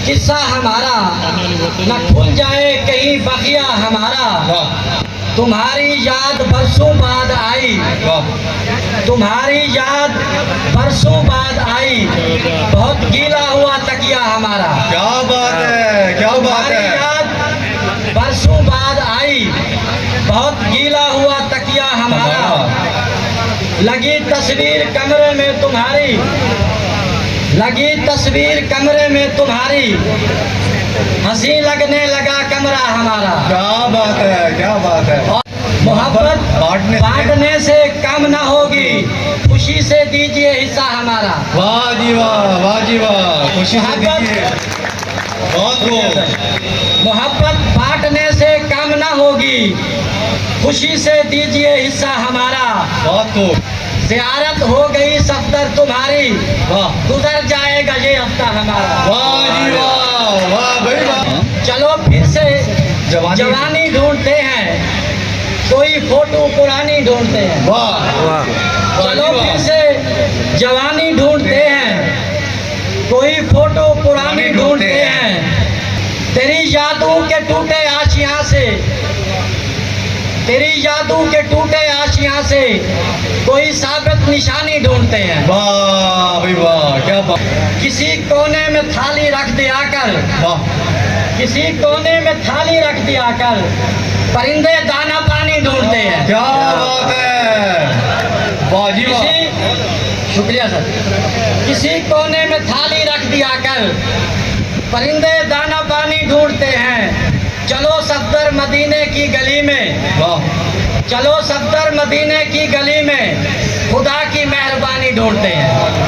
किस्सा हमारा न खुल जाए कहीं बकिया हमारा। तुम्हारी याद बरसों बाद आई, तुम्हारी याद बरसों बाद आई, बहुत गीला हुआ तकिया हमारा। क्या बात है, क्या बात है। याद बरसों बाद आई, बहुत गीला हुआ तकिया हमारा। लगी तस्वीर कमरे में तुम्हारी, लगी तस्वीर कमरे में तुम्हारी, हंसी लगने लगा कमरा हमारा। क्या बात है, क्या बात है। मोहब्बत बांटने से कम ना होगी, खुशी से दीजिए हिस्सा हमारा। वाह जी वाह, वाह जी वाह, खुशी से दीजिए। बहुत खूब। मोहब्बत बांटने से कम ना होगी, खुशी से दीजिए हिस्सा हमारा। बहुत खूब। ज़ियारत हो गई सफदर तुम्हारी, गुजर जाएगा ये हफ्ता हमारा। वाह जी वाह, वाह भाई वाह। चलो फिर से जवानी ढूंढते हैं, कोई फोटो पुरानी ढूंढते हैं। वाह वाह। चलो फिर से जवानी ढूंढते हैं, कोई फोटो पुरानी ढूंढते हैं। तेरी यादों के टूटे आशियां से, तेरी यादों के टूटे आशियां से, कोई साबित निशानी ढूंढते हैं। वाह भाई वाह, क्या बात। किसी कोने में थाली रख दिया कर, किसी कोने में थाली रख दिया कर, परिंदे दाना पानी ढूंढते हैं। क्या बात है, वाह जी वाह। शुक्रिया सर। किसी कोने में थाली रख दिया कर, परिंदे दाना पानी ढूंढते हैं। चलो सफदर मदीने की गली में, चलो सफदर मदीने की गली में, खुदा की मेहरबानी ढूंढते हैं।